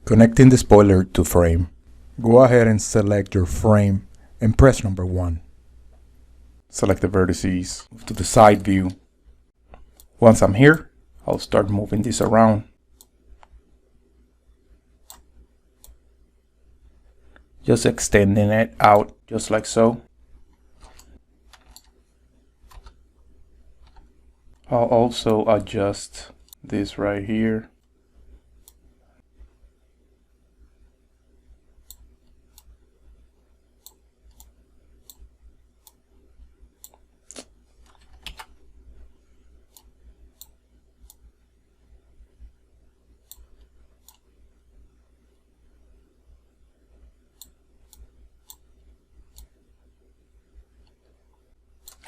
Connecting the spoiler to frame. Go ahead and select your frame and press number 1. Select the vertices, move to the side view. Once I'm here, I'll start moving this around. Just extending it out just like so. I'll also adjust this right here.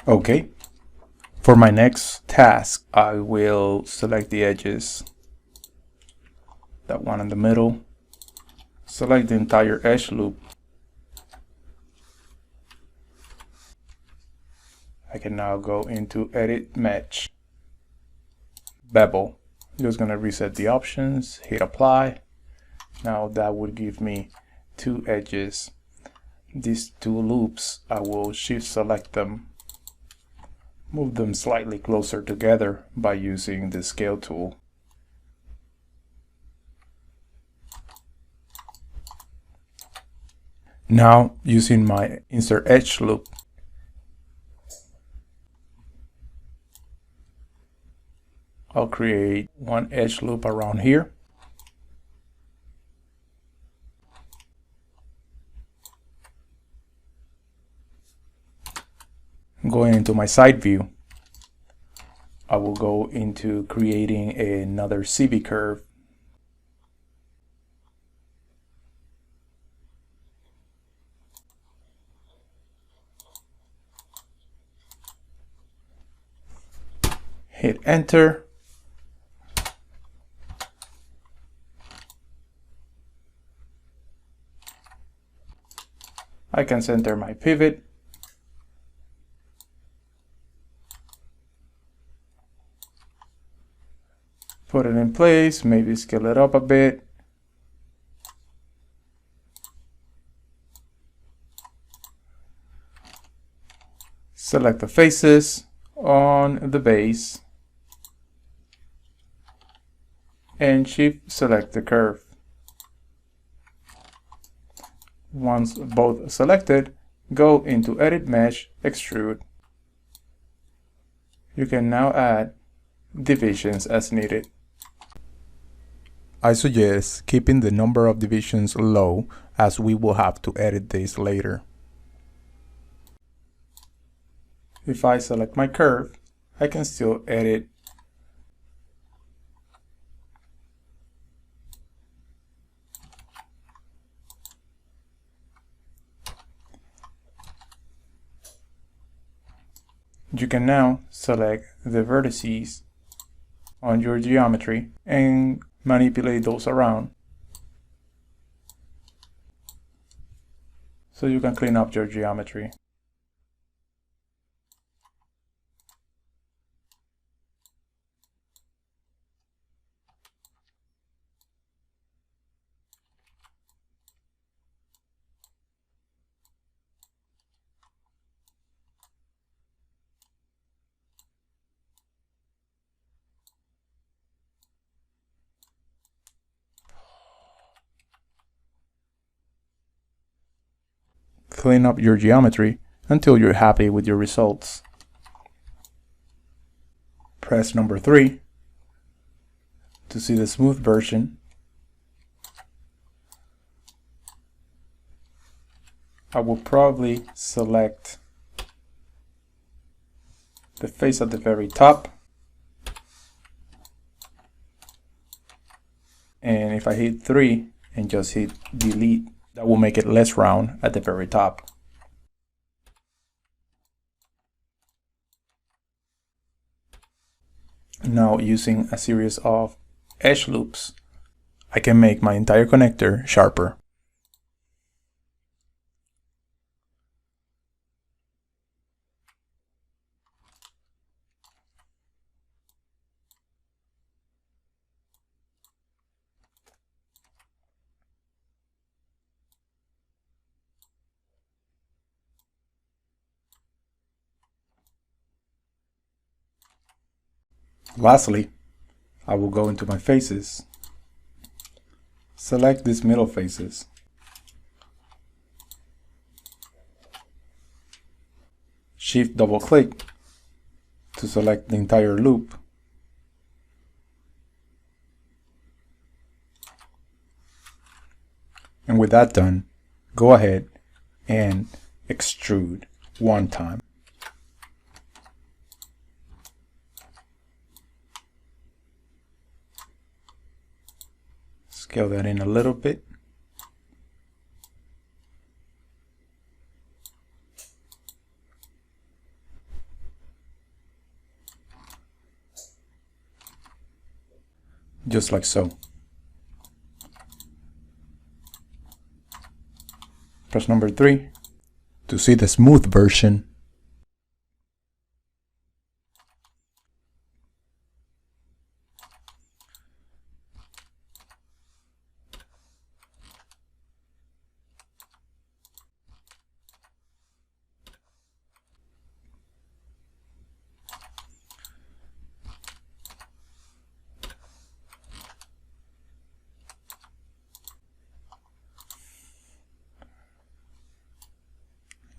Okay, for my next task, I will select the edges, that one in the middle, select the entire edge loop. I can now go into Edit Mesh, Bevel. I'm just going to reset the options, hit Apply. Now that would give me 2 edges. These 2 loops, I will Shift select them. Move them slightly closer together by using the scale tool. Now, using my insert edge loop, I'll create one edge loop around here. Going into my side view, I will go into creating another CV curve. Hit enter. I can center my pivot. Put it in place, maybe scale it up a bit. Select the faces on the base and Shift select the curve. Once both selected, go into Edit Mesh, Extrude. You can now add divisions as needed. I suggest keeping the number of divisions low, as we will have to edit this later. If I select my curve, I can still edit. You can now select the vertices on your geometry and manipulate those around so you can clean up your geometry. Clean up your geometry until you're happy with your results. Press number 3 to see the smooth version. I will probably select the face at the very top, and if I hit 3 and just hit delete, that will make it less round at the very top. Now, using a series of edge loops, I can make my entire connector sharper. Lastly, I will go into my faces, select these middle faces, shift double click to select the entire loop, and with that done, go ahead and extrude one time. Scale that in a little bit. Just like so. Press number 3 to see the smooth version.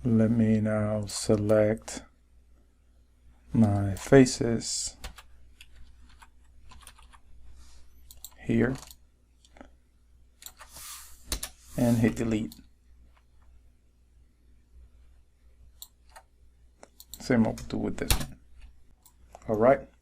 Let me now select my faces here and hit delete. Same I will do with this one. All right.